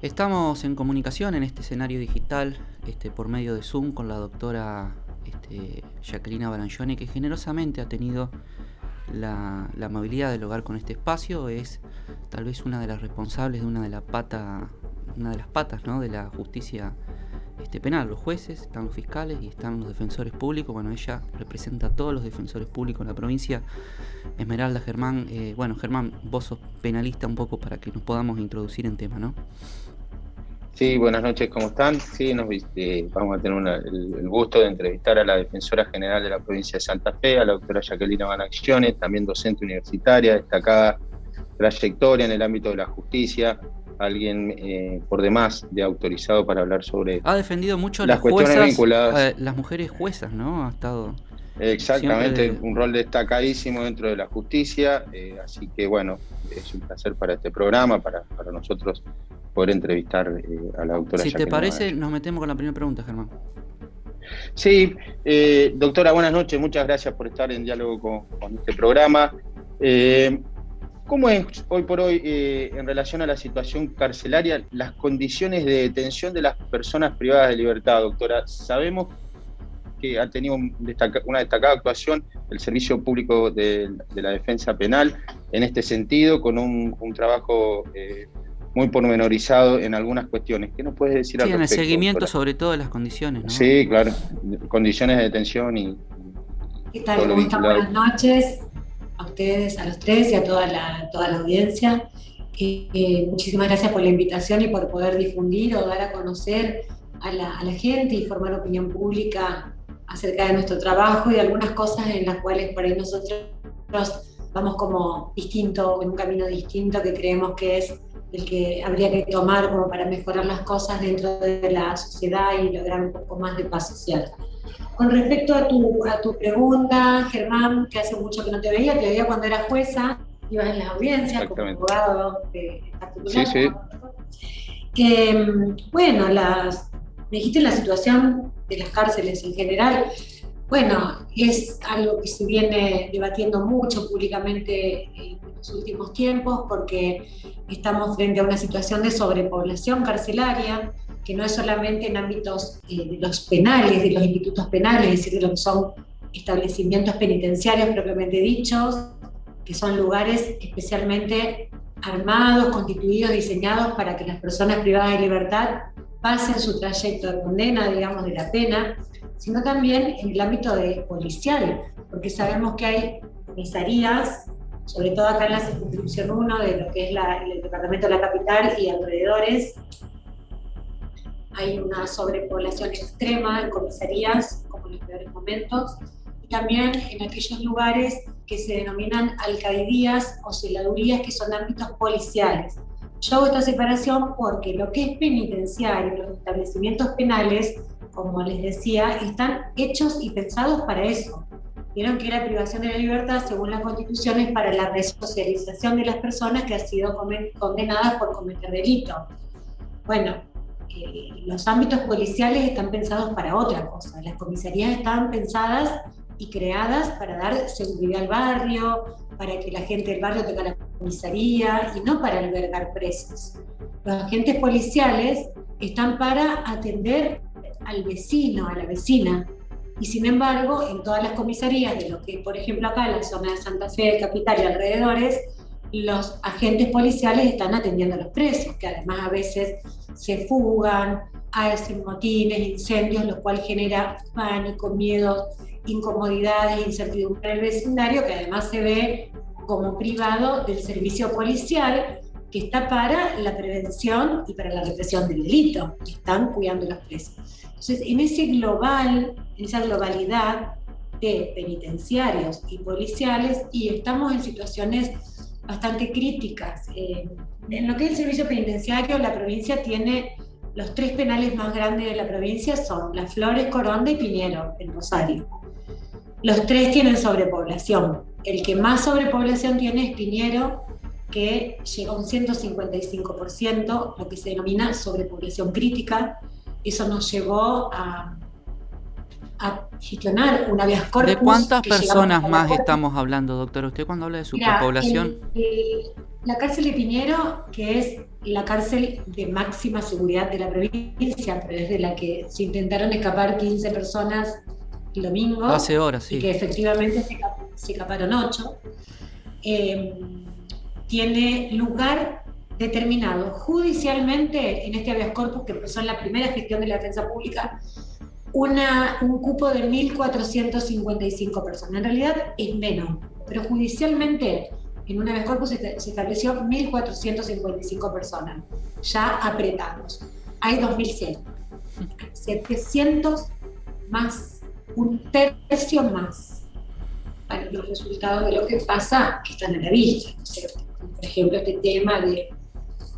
Estamos en comunicación en este escenario digital, por medio de Zoom, con la doctora Jacquelina Barangione, que generosamente ha tenido la amabilidad de lograr con este espacio. Es tal vez una de las responsables de una de las patas, ¿no?, de la justicia penal. Los jueces, están los fiscales y están los defensores públicos. Bueno, ella representa a todos los defensores públicos en la provincia. Esmeralda, Germán, Germán, vos sos penalista un poco para que nos podamos introducir en tema, ¿no? Sí, buenas noches, ¿cómo están? Sí, vamos a tener el gusto de entrevistar a la Defensora General de la provincia de Santa Fe, a la doctora Jacquelina Barangione, también docente universitaria, destacada trayectoria en el ámbito de la justicia, alguien por demás de autorizado para hablar sobre Ha defendido mucho las cuestiones vinculadas. las mujeres juezas, ¿no? Ha estado Exactamente, siempre... un rol destacadísimo dentro de la justicia, así que bueno, es un placer para este programa, para nosotros poder entrevistar a la doctora Si Jacqueline. te parece, nos metemos con la primera pregunta, Germán. Sí, doctora, buenas noches, muchas gracias por estar en diálogo con este programa. ¿Cómo es hoy por hoy, en relación a la situación carcelaria, las condiciones de detención de las personas privadas de libertad, doctora? Sabemos que ha tenido una destacada actuación el Servicio Público de la Defensa Penal en este sentido, con un trabajo muy pormenorizado en algunas cuestiones. ¿Qué nos puedes decir al respecto, en el seguimiento, doctora? sobre todo de las condiciones, ¿no? Sí, claro, condiciones de detención y ¿Qué tal? ¿Cómo están? Buenas noches a ustedes, a los tres y a toda la audiencia. Muchísimas gracias por la invitación y por poder difundir o dar a conocer a la gente y formar opinión pública acerca de nuestro trabajo y de algunas cosas en las cuales por ahí nosotros vamos como distinto, en un camino distinto que creemos que es el que habría que tomar como para mejorar las cosas dentro de la sociedad y lograr un poco más de paz social. Con respecto a tu pregunta, Germán, que hace mucho que no te veía cuando eras jueza, ibas en las audiencias como abogado particular. Sí, sí. Bueno, me dijiste la situación de las cárceles en general. Bueno, es algo que se viene debatiendo mucho públicamente en los últimos tiempos porque estamos frente a una situación de sobrepoblación carcelaria, que no es solamente en ámbitos de los penales, de los institutos penales, es decir, de lo que son establecimientos penitenciarios propiamente dichos, que son lugares especialmente armados, constituidos, diseñados para que las personas privadas de libertad pasen su trayecto de condena, digamos, de la pena, sino también en el ámbito policial, porque sabemos que hay comisarías, sobre todo acá en la circunscripción 1 de lo que es el departamento de la capital y alrededores, hay una sobrepoblación extrema en comisarías, como en los peores momentos, y también en aquellos lugares que se denominan alcaldías o celadurías, que son ámbitos policiales. Yo hago esta separación porque lo que es penitenciario, los establecimientos penales, como les decía, están hechos y pensados para eso. Vieron que la privación de la libertad, según la Constitución, es para la resocialización de las personas que han sido condenadas por cometer delito. Bueno, los ámbitos policiales están pensados para otra cosa. Las comisarías están pensadas y creadas para dar seguridad al barrio, para que la gente del barrio tenga la comisaría y no para albergar presos. Los agentes policiales están para atender al vecino, a la vecina. Y sin embargo, en todas las comisarías de lo que, por ejemplo, acá en la zona de Santa Fe, capital y alrededores, los agentes policiales están atendiendo a los presos, que además a veces se fugan, hacen motines, incendios, lo cual genera pánico, miedo, incomodidades, incertidumbre en el vecindario, que además se ve como privado del servicio policial, que está para la prevención y para la represión del delito, que están cuidando a los presos. Entonces, en esa globalidad de penitenciarios y policiales, y estamos en situaciones bastante críticas. En lo que es el servicio penitenciario, la provincia tiene los 3 penales más grandes de la provincia, son Las Flores, Coronda y Piñero, en Rosario. Los 3 tienen sobrepoblación. El que más sobrepoblación tiene es Piñero, que llega a un 155%, lo que se denomina sobrepoblación crítica. Eso nos llevó a a gestionar un habeas corpus. ¿De cuántas que llegamos personas hasta más la corte. estamos hablando, doctora? Usted cuando habla de Mira, superpoblación... la cárcel de Piñero, que es la cárcel de máxima seguridad de la provincia, pero es de la que se intentaron escapar 15 personas el domingo. Hace horas, sí. Y que efectivamente se escaparon 8. Tiene lugar determinado judicialmente en este habeas corpus, que empezó en la primera gestión de la defensa pública, un cupo de 1.455 personas. En realidad es menos, pero judicialmente en un habeas corpus se estableció 1.455 personas, ya apretados. Hay 2.100. 700 más, un tercio más. Para los resultados de lo que pasa que están a la vista, ¿no es cierto? Por ejemplo, este tema de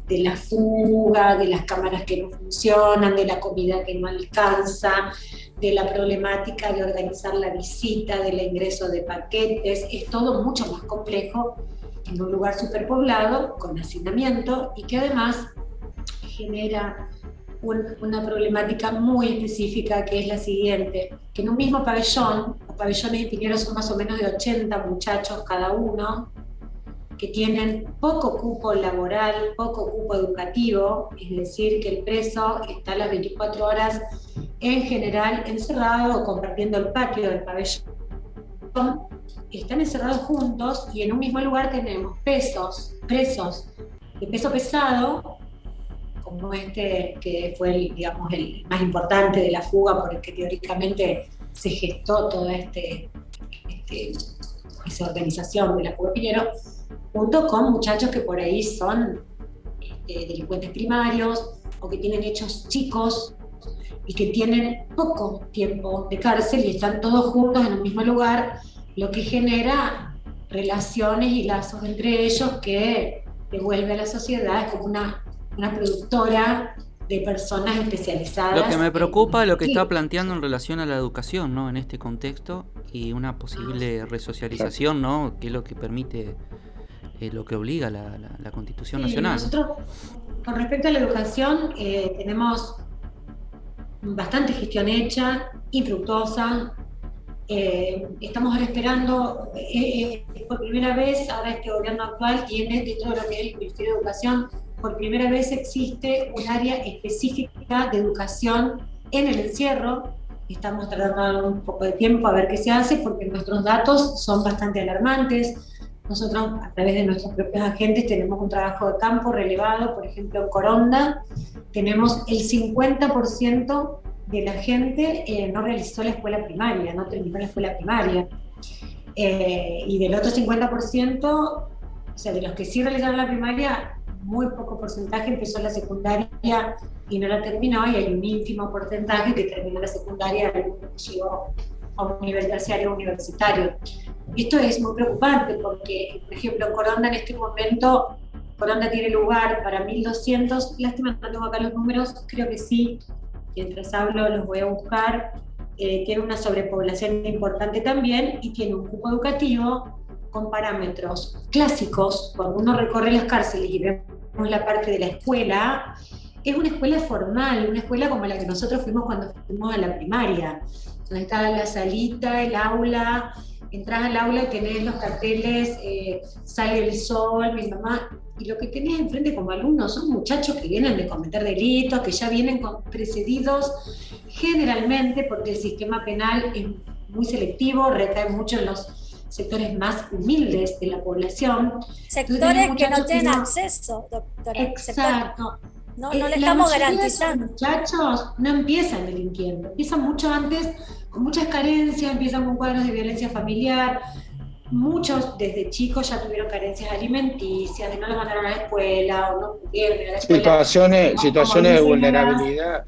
la fuga, de las cámaras que no funcionan, de la comida que no alcanza, de la problemática de organizar la visita, del ingreso de paquetes. Es todo mucho más complejo en un lugar superpoblado, con hacinamiento, y que además genera una problemática muy específica, que es la siguiente: que en un mismo pabellón, los pabellones de Piñero son más o menos de 80 muchachos cada uno, que tienen poco cupo laboral, poco cupo educativo, es decir, que el preso está las 24 horas en general encerrado o compartiendo el patio del pabellón. Están encerrados juntos, y en un mismo lugar tenemos presos de peso pesado, como este que fue el más importante de la fuga, por el que teóricamente se gestó toda esa organización de la fuga de Piñero, junto con muchachos que por ahí son delincuentes primarios o que tienen hechos chicos y que tienen poco tiempo de cárcel y están todos juntos en un mismo lugar, lo que genera relaciones y lazos entre ellos que devuelve a la sociedad. Es como una productora de personas especializadas. Lo que me preocupa es lo que está planteando en relación a la educación, ¿no? En este contexto, y una posible resocialización, ¿no? Que es lo que permite, lo que obliga la Constitución Nacional. Nosotros, con respecto a la educación, tenemos bastante gestión hecha, infructuosa. Estamos ahora esperando, por primera vez, ahora este gobierno actual tiene, dentro de lo que es el Ministerio de Educación, por primera vez existe un área específica de educación en el encierro. Estamos tardando un poco de tiempo a ver qué se hace, porque nuestros datos son bastante alarmantes. Nosotros, a través de nuestros propios agentes, tenemos un trabajo de campo relevado. Por ejemplo, en Coronda tenemos el 50% de la gente no realizó la escuela primaria, no terminó la escuela primaria. Y del otro 50%, o sea, de los que sí realizaron la primaria, muy poco porcentaje empezó la secundaria y no la terminó, y hay un ínfimo porcentaje que terminó la secundaria y llegó a un nivel terciario o universitario. Esto es muy preocupante porque, por ejemplo, en Coronda en este momento, Coronda tiene lugar para 1.200, lástima no tengo acá los números, creo que sí, mientras hablo los voy a buscar. Tiene una sobrepoblación importante también, y tiene un cupo educativo con parámetros clásicos. Cuando uno recorre las cárceles y vemos la parte de la escuela, es una escuela formal, una escuela como la que nosotros fuimos cuando fuimos a la primaria, donde está la salita, el aula. Entras al aula y tenés los carteles, sale el sol, mi mamá, y lo que tenés enfrente como alumnos son muchachos que vienen de cometer delitos, que ya vienen precedidos generalmente, porque el sistema penal es muy selectivo, recae mucho en los sectores más humildes de la población. Sectores que no tienen acceso, doctora. Exacto. No le estamos garantizando. Los muchachos no empiezan delinquiendo, empiezan mucho antes, con muchas carencias, empiezan con cuadros de violencia familiar. Muchos desde chicos ya tuvieron carencias alimenticias, de no los mandaron a la escuela o no pudieron ir a la escuela. Situaciones de vulnerabilidad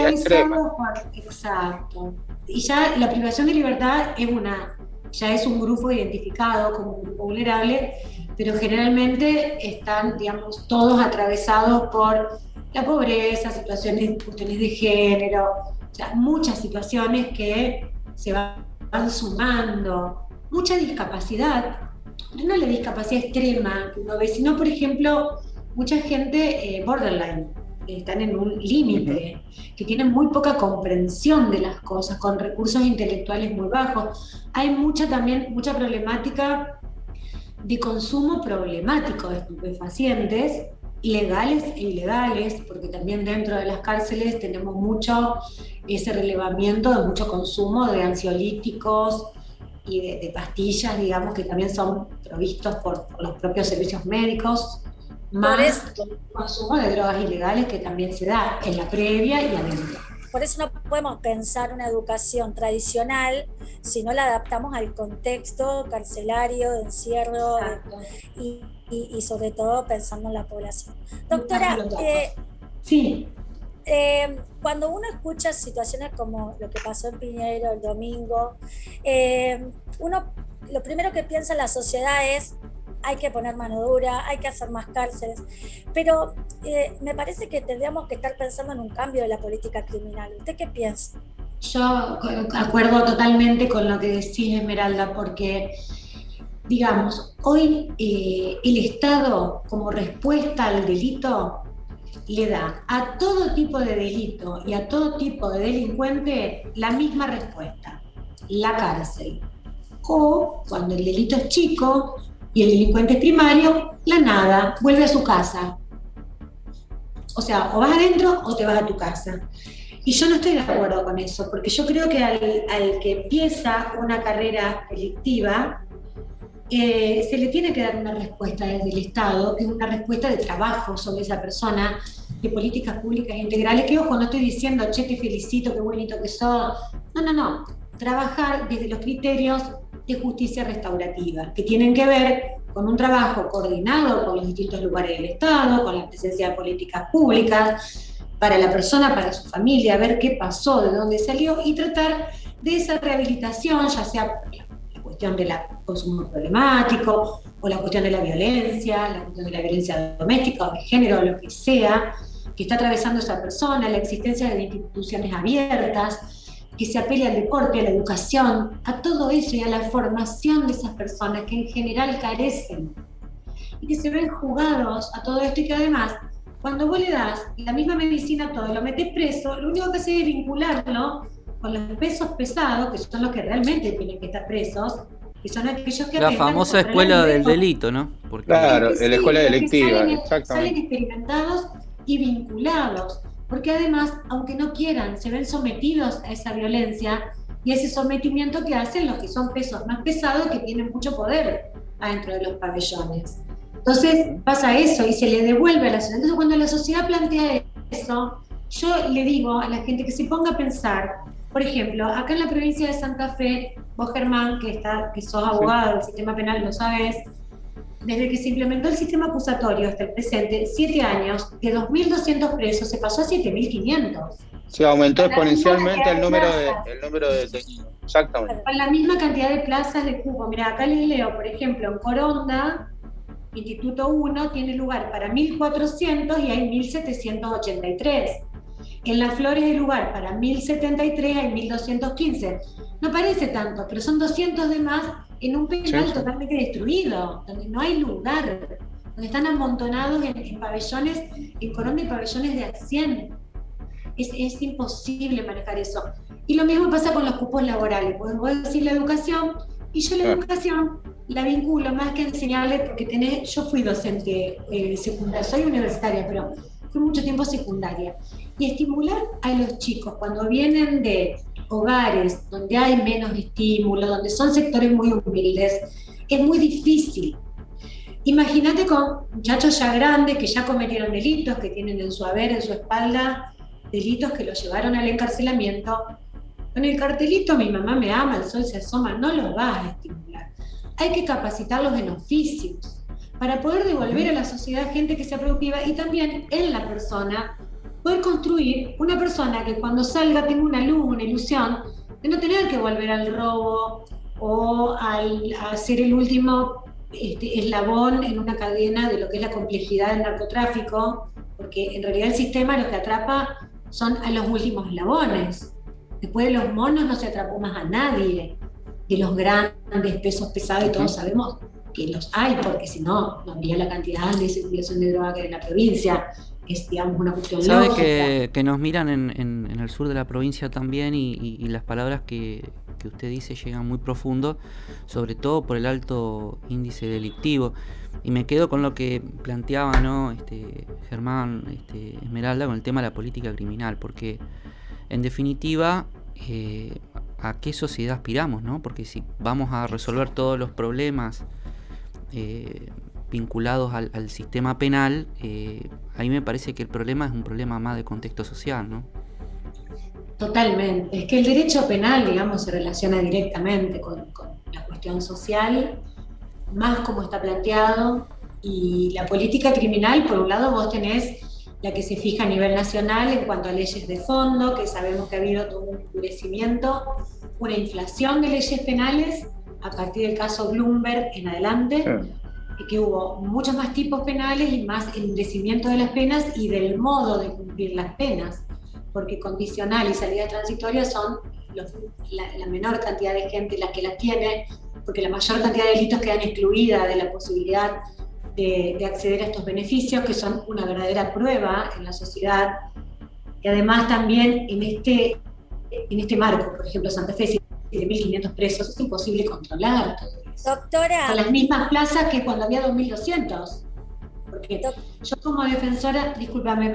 extrema. Exacto. Y ya la privación de libertad ya es un grupo identificado como un grupo vulnerable, pero generalmente están, digamos, todos atravesados por la pobreza, cuestiones de género, o sea, muchas situaciones que se van sumando, mucha discapacidad, pero no la discapacidad extrema que uno ve, sino, por ejemplo, mucha gente borderline, están en un límite, que tienen muy poca comprensión de las cosas, con recursos intelectuales muy bajos. Hay mucha problemática de consumo problemático de estupefacientes, legales e ilegales, porque también dentro de las cárceles tenemos mucho ese relevamiento de mucho consumo de ansiolíticos y de pastillas, digamos, que también son provistos por los propios servicios médicos, más el consumo de drogas ilegales que también se da en la previa y adentro. Por eso no podemos pensar una educación tradicional si no la adaptamos al contexto carcelario, de encierro y sobre todo pensando en la población. Doctora, sí. Cuando uno escucha situaciones como lo que pasó en Piñero el domingo, uno lo primero que piensa en la sociedad es: hay que poner mano dura, hay que hacer más cárceles, pero me parece que tendríamos que estar pensando en un cambio de la política criminal. ¿Usted qué piensa? Yo acuerdo totalmente con lo que decís, Esmeralda, porque, digamos, hoy el Estado, como respuesta al delito, le da a todo tipo de delito y a todo tipo de delincuente la misma respuesta: la cárcel. O, cuando el delito es chico y el delincuente es primario, la nada, vuelve a su casa. O sea, o vas adentro o te vas a tu casa. Y yo no estoy de acuerdo con eso, porque yo creo que al que empieza una carrera delictiva, se le tiene que dar una respuesta desde el Estado, que es una respuesta de trabajo sobre esa persona, de políticas públicas integrales, que ojo, no estoy diciendo, che, te felicito, qué bonito que sos. No. Trabajar desde los criterios de justicia restaurativa, que tienen que ver con un trabajo coordinado con los distintos lugares del Estado, con la presencia de políticas públicas, para la persona, para su familia, ver qué pasó, de dónde salió, y tratar de esa rehabilitación, ya sea la cuestión del consumo problemático, o la cuestión de la violencia doméstica o de género, lo que sea, que está atravesando esa persona, la existencia de instituciones abiertas, que se apele al deporte, a la educación, a todo eso y a la formación de esas personas que en general carecen y que se ven jugados a todo esto, y que además, cuando vos le das la misma medicina a todo, lo metés preso, lo único que hace es vincularlo con los pesos pesados, que son los que realmente tienen que estar presos, que son aquellos que... La famosa escuela del delito, ¿no? Porque claro, la escuela delictiva, exactamente. Salen experimentados y vinculados, porque además, aunque no quieran, se ven sometidos a esa violencia y ese sometimiento que hacen los que son pesos más pesados, que tienen mucho poder adentro de los pabellones. Entonces pasa eso y se le devuelve a la sociedad. Entonces, cuando la sociedad plantea eso, yo le digo a la gente que se ponga a pensar, por ejemplo, acá en la provincia de Santa Fe, vos, Germán, que sos abogado del sistema penal, lo sabés, desde que se implementó el sistema acusatorio hasta el presente, 7 años, de 2.200 presos se pasó a 7.500. Se aumentó exponencialmente el número de detenidos. Exactamente. Con la misma cantidad de plazas de cupo. Mira, acá les leo, por ejemplo, en Coronda, Instituto 1, tiene lugar para 1.400 y hay 1.783. En Las Flores hay lugar para 1.073, hay 1.215. No parece tanto, pero son 200 de más en un penal totalmente destruido, donde no hay lugar, donde están amontonados en pabellones, en Coronda y pabellones de a 100. Es imposible manejar eso. Y lo mismo pasa con los cupos laborales. Podemos decir la educación, y yo la educación la vinculo más que enseñarle, porque yo fui docente secundaria, soy universitaria, pero fui mucho tiempo secundaria. Y estimular a los chicos cuando vienen de hogares donde hay menos estímulo, donde son sectores muy humildes, es muy difícil. Imagínate con muchachos ya grandes que ya cometieron delitos, que tienen en su haber, en su espalda, delitos que los llevaron al encarcelamiento. Con el cartelito "mi mamá me ama, el sol se asoma", no los vas a estimular. Hay que capacitarlos en oficios para poder devolver a la sociedad gente que sea productiva, y también en la persona poder construir una persona que cuando salga tenga una luz, una ilusión de no tener que volver al robo o a ser el último eslabón en una cadena de lo que es la complejidad del narcotráfico, porque en realidad el sistema lo que atrapa son a los últimos eslabones. Después de los monos no se atrapó más a nadie, de los grandes pesos pesados, y todos sabemos que los hay, porque si no, no habría la cantidad de circulación de droga que hay en la provincia. digamos, una cuestión Sabe lógica. que nos miran en el sur de la provincia también y las palabras que usted dice llegan muy profundo, sobre todo por el alto índice delictivo. Y me quedo con lo que planteaba, ¿no? Germán, Esmeralda, con el tema de la política criminal, porque en definitiva, ¿a qué sociedad aspiramos, no? Porque si vamos a resolver todos los problemas vinculados al sistema penal, ahí me parece que el problema es un problema más de contexto social, ¿no? Totalmente. Es que el derecho penal, digamos, se relaciona directamente con la cuestión social, más como está planteado, y la política criminal, por un lado, vos tenés la que se fija a nivel nacional en cuanto a leyes de fondo, que sabemos que ha habido todo un endurecimiento, una inflación de leyes penales a partir del caso Bloomberg en adelante, y que hubo muchos más tipos penales y más endurecimiento de las penas y del modo de cumplir las penas, porque condicional y salida transitoria son la menor cantidad de gente la que las tiene, porque la mayor cantidad de delitos quedan excluidas de la posibilidad de acceder a estos beneficios, que son una verdadera prueba en la sociedad. Y además también en este marco, por ejemplo, Santa Fe, 7.500 presos, es imposible controlar todo eso. Doctora. Con las mismas plazas que cuando había 2.200. Porque yo como defensora, discúlpame,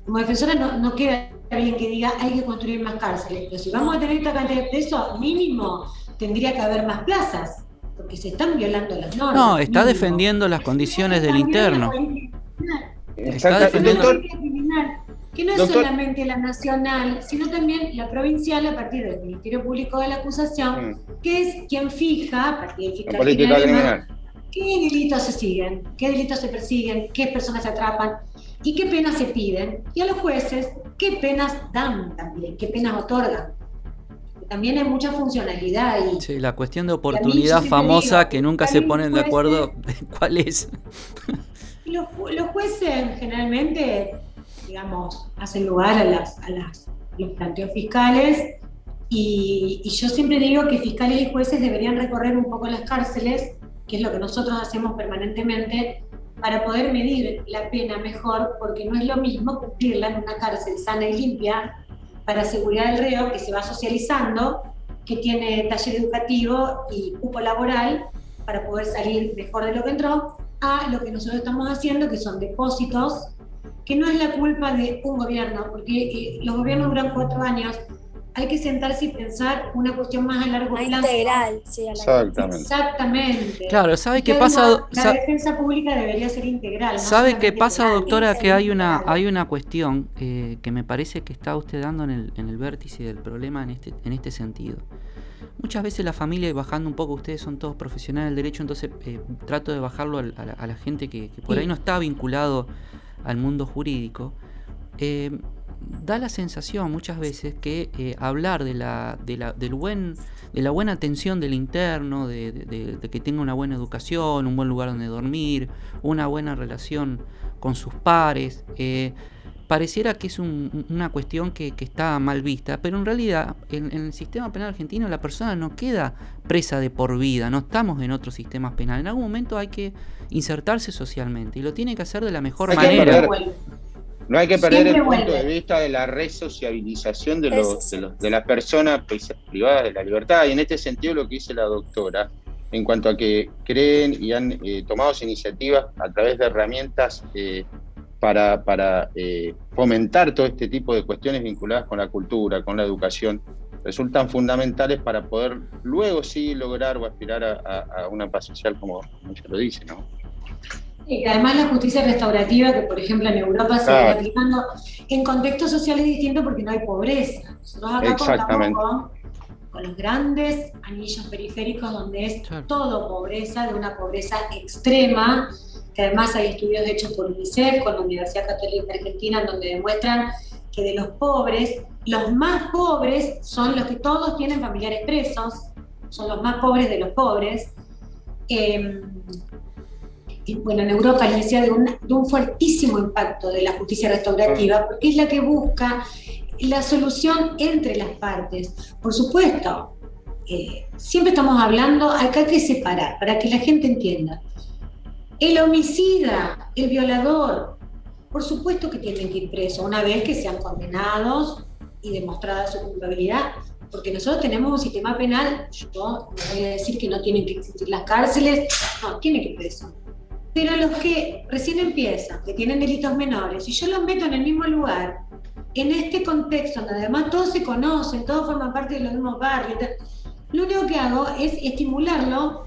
como defensora no queda bien que diga hay que construir más cárceles, pero si vamos a tener esta cantidad de presos, mínimo tendría que haber más plazas, porque se están violando las normas. No, está mínimo. defendiendo las condiciones del interno. Está defendiendo la política criminal, que no es Doctor, solamente la nacional, sino también la provincial a partir del Ministerio Público de la Acusación, que es quien fija, a partir del fiscal la política criminal, qué delitos se siguen, qué delitos se persiguen, qué personas se atrapan y qué penas se piden. Y a los jueces, qué penas dan también, qué penas otorgan. También hay mucha funcionalidad. Sí, la cuestión de oportunidad famosa digo, que nunca se ponen de acuerdo de cuál es. Los jueces generalmente, digamos, hacen lugar a los planteos fiscales y yo siempre digo que fiscales y jueces deberían recorrer un poco las cárceles, que es lo que nosotros hacemos permanentemente, para poder medir la pena mejor, porque no es lo mismo cumplirla en una cárcel sana y limpia para seguridad del reo, que se va socializando, que tiene taller educativo y cupo laboral para poder salir mejor de lo que entró, a lo que nosotros estamos haciendo, que son depósitos, que no es la culpa de un gobierno, porque los gobiernos duran 4 años. Hay que sentarse y pensar una cuestión más a largo plazo. Integral, sí, a la Exactamente. Claro, ¿sabe qué pasa? La defensa pública debería ser integral. ¿Sabe qué pasa, doctora? Que hay una cuestión que me parece que está usted dando en el vértice del problema en este sentido. Muchas veces la familia, y bajando un poco, ustedes son todos profesionales del derecho, entonces trato de bajarlo a la gente que por ahí no está vinculado al mundo jurídico. Da la sensación muchas veces que hablar de la buena atención del interno, de que tenga una buena educación, un buen lugar donde dormir, una buena relación con sus pares, pareciera que es una cuestión que está mal vista, pero en realidad en el sistema penal argentino la persona no queda presa de por vida, no estamos en otros sistemas penales, en algún momento hay que insertarse socialmente y lo tiene que hacer de la mejor manera. No hay que perder el punto de vista de la resociabilización de las personas privadas de la libertad. Y en este sentido lo que dice la doctora, en cuanto a que creen y han tomado iniciativas a través de herramientas para fomentar todo este tipo de cuestiones vinculadas con la cultura, con la educación, resultan fundamentales para poder luego sí lograr o aspirar a una paz social, como se lo dice, ¿no? Y además la justicia restaurativa, que por ejemplo en Europa se está aplicando en contextos sociales distintos porque no hay pobreza. Nosotros acá contamos con los grandes anillos periféricos donde es todo pobreza, de una pobreza extrema, que además hay estudios hechos por UNICEF, con la Universidad Católica Argentina, donde demuestran que de los pobres, los más pobres son los que todos tienen familiares presos, son los más pobres de los pobres. Bueno, en Europa les decía de un fuertísimo impacto de la justicia restaurativa, porque es la que busca la solución entre las partes. Por supuesto, siempre estamos hablando, acá hay que separar, para que la gente entienda. El homicida, el violador, por supuesto que tienen que ir presos una vez que sean condenados y demostrada su culpabilidad, porque nosotros tenemos un sistema penal, yo no voy a decir que no tienen que existir las cárceles, no, tienen que ir presos. Pero los que recién empiezan, que tienen delitos menores, si yo los meto en el mismo lugar, en este contexto, donde además todos se conocen, todos forman parte de los mismos barrios, lo único que hago es estimularlo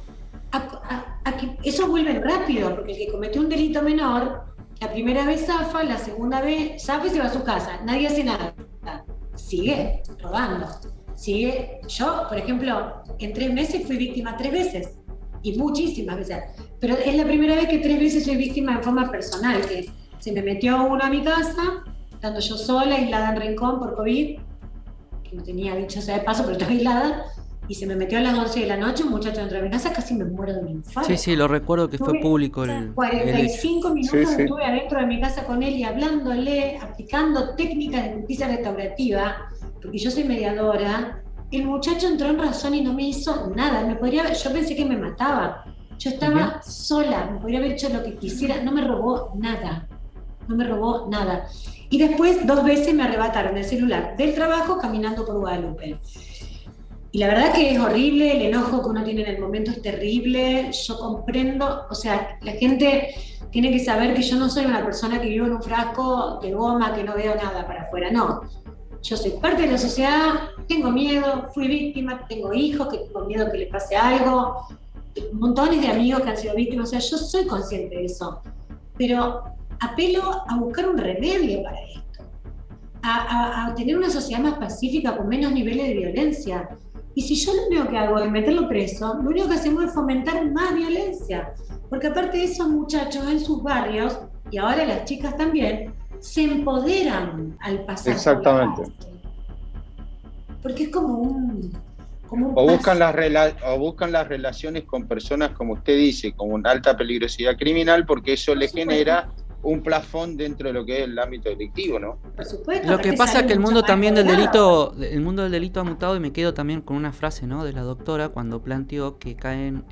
a que eso vuelve rápido, porque el que cometió un delito menor, la primera vez zafa, la segunda vez zafa y se va a su casa, nadie hace nada, sigue robando, sigue. Yo, por ejemplo, en 3 meses fui víctima 3 veces, y muchísimas veces, pero es la primera vez que 3 veces soy víctima en forma personal, que se me metió uno a mi casa, estando yo sola, aislada en Rincón por COVID, que no tenía dicho sea de paso, pero estaba aislada, y se me metió a las 11 de la noche un muchacho dentro de mi casa, casi me muero de un infarto. Sí, sí, lo recuerdo que fue público el 45 minutos Sí, sí. estuve adentro de mi casa con él y hablándole, aplicando técnicas de justicia restaurativa, porque yo soy mediadora. El muchacho entró en razón y no me hizo nada. Yo pensé que me mataba. Yo estaba sola, me podría haber hecho lo que quisiera, no me robó nada. No me robó nada. Y después 2 veces me arrebataron el celular del trabajo caminando por Guadalupe. Y la verdad que es horrible, el enojo que uno tiene en el momento es terrible. Yo comprendo, o sea, la gente tiene que saber que yo no soy una persona que vivo en un frasco de goma, que no veo nada para afuera, no. Yo soy parte de la sociedad, tengo miedo, fui víctima, tengo hijos que tengo miedo que les pase algo, montones de amigos que han sido víctimas, o sea, yo soy consciente de eso. Pero apelo a buscar un remedio para esto, a tener una sociedad más pacífica, con menos niveles de violencia. Y si yo lo único que hago es meterlo preso, lo único que hacemos es fomentar más violencia. Porque aparte de esos muchachos en sus barrios, y ahora las chicas también, se empoderan al pasar. Exactamente. Por la cárcel. Porque es como un O buscan las relaciones con personas, como usted dice, con una alta peligrosidad criminal, porque eso le genera un plafón dentro de lo que es el ámbito delictivo, ¿no? Por supuesto. Lo que pasa es que el mundo también del delito delito, el mundo del delito ha mutado, y me quedo también con una frase, ¿no?, de la doctora cuando planteó que caen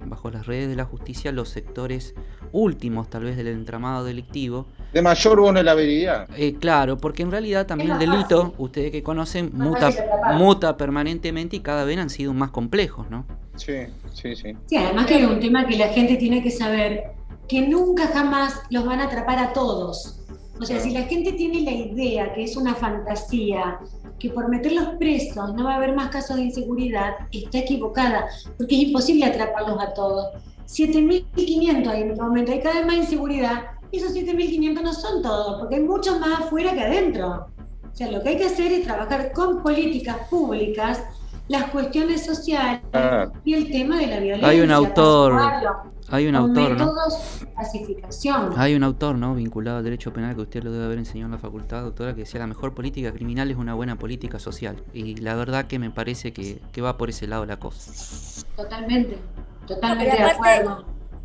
bajo las redes de la justicia los sectores últimos, tal vez, del entramado delictivo. De mayor vulnerabilidad. Claro, porque en realidad también el Es más delito, fácil. ustedes que conocen, Más fácil de atrapar. muta permanentemente, y cada vez han sido más complejos, ¿no? Sí, sí, sí. Sí, además que hay un tema que la gente tiene que saber, que nunca jamás los van a atrapar a todos. O sea, si la gente tiene la idea que es una fantasía, que por meterlos presos no va a haber más casos de inseguridad, está equivocada, porque es imposible atraparlos a todos. 7.500 hay en este momento, hay cada vez más inseguridad, y esos 7.500 no son todos, porque hay muchos más afuera que adentro. O sea, lo que hay que hacer es trabajar con políticas públicas, las cuestiones sociales y el tema de la violencia. Hay un autor, con ¿no? métodos de pacificación. Hay un autor, ¿no?, vinculado al derecho penal, que usted lo debe haber enseñado en la facultad, doctora, que decía: la mejor política criminal es una buena política social. Y la verdad que me parece que va por ese lado la cosa. Totalmente Pero de aparte, acuerdo.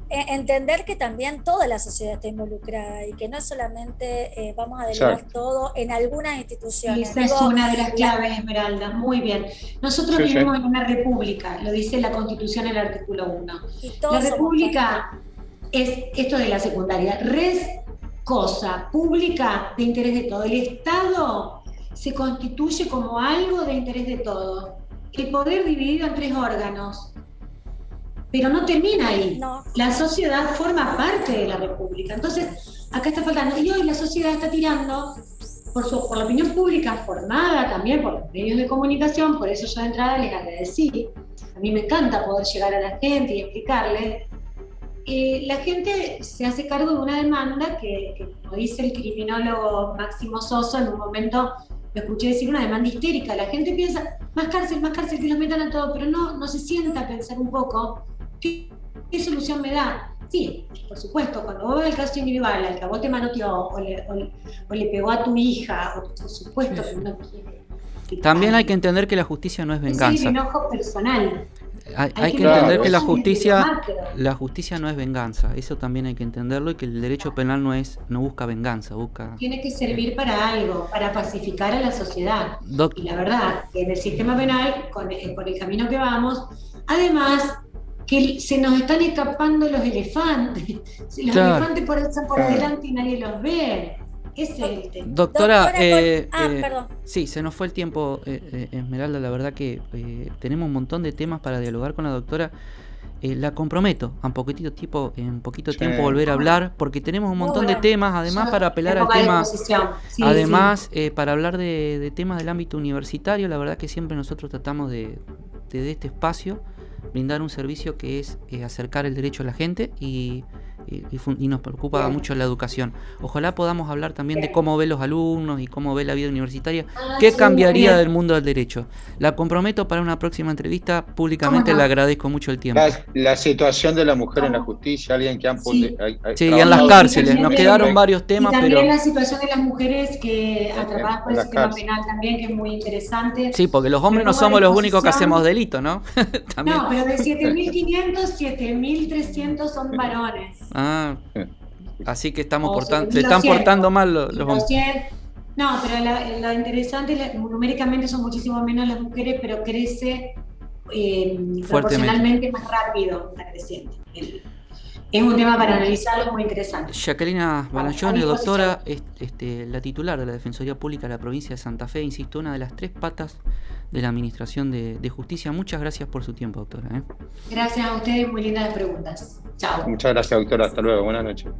entender que también toda la sociedad está involucrada y que no solamente vamos a delegar Exacto. todo en algunas Y instituciones. esa es una de las claves, Esmeralda. Muy bien. Nosotros Sí, vivimos sí. en una república, lo dice la Constitución, el artículo 1. Y todos La somos república es esto de la secundaria. Res, cosa pública de interés de todo. El Estado se constituye como algo de interés de todo. El poder dividido en 3 órganos. Pero no termina ahí. No. La sociedad forma parte de la república. Entonces, acá está faltando. Y hoy la sociedad está tirando por la opinión pública formada también por los medios de comunicación. Por eso yo de entrada les agradecí. A mí me encanta poder llegar a la gente y explicarle. La gente se hace cargo de una demanda que, como dice el criminólogo Máximo Soso, en un momento lo escuché decir, una demanda histérica. La gente piensa, más cárcel, que los metan a todos, pero no se sienta a pensar un poco qué solución me da. Sí, por supuesto, cuando vos ves el caso individual, al que a vos te manoteó o le pegó a tu hija, por supuesto que uno quiere. También hay que entender que la justicia no es Es el venganza. enojo personal. Hay que Claro, entender que la eso es justicia macro. no es venganza. Eso también hay que entenderlo, y que el derecho penal no busca venganza, busca... Tiene que servir para algo, para pacificar a la sociedad. Y la verdad, que en el sistema penal, con el camino que vamos, además, que se nos están escapando los elefantes. Si los Claro. elefantes pasan por adelante y nadie los ve. Ese es el tema. Doctora, Perdón. sí, se nos fue el tiempo, Esmeralda, la verdad que tenemos un montón de temas para dialogar con la doctora. La comprometo a un poquito tiempo volver a hablar, porque tenemos un montón de temas, además Yo para apelar me al pongo a tema, disposición. Sí, además para hablar de temas del ámbito universitario. La verdad que siempre nosotros tratamos de este espacio brindar un servicio que es acercar el derecho a la gente y nos preocupa Bien. mucho la educación. Ojalá podamos hablar también de Bien. cómo ve los alumnos y cómo ve la vida universitaria. Ah, ¿Qué sí, cambiaría bien. del mundo del derecho? La comprometo para una próxima entrevista. Públicamente ¿Cómo no? le agradezco mucho el tiempo. La situación de la mujer en la ¿Cómo? justicia, alguien que han Sí. Sí, en las Sí, cárceles. también Nos de- quedaron varios Y temas, también pero... la situación de las mujeres que atrapadas por en el las sistema cárceles. penal también, que es muy interesante. Sí, porque los hombres Me no pongo a somos los únicos que disposición. hacemos delito, ¿no? También. No, pero de 7.500, 7.300 son varones. Ah, así que estamos O se están 7.200. portando mal los Y hombres. 200. No, pero lo interesante, numéricamente son muchísimo menos las mujeres, pero crece proporcionalmente más rápido, está creciendo. Es un tema para analizarlo muy interesante. Jacquelina Balangione, a disposición. doctora, la titular de la Defensoría Pública de la provincia de Santa Fe, insisto, una de las 3 patas de la Administración de Justicia. Muchas gracias por su tiempo, doctora. Gracias a ustedes, muy lindas las preguntas. Chao. Muchas gracias, doctora. Hasta luego. Buenas noches.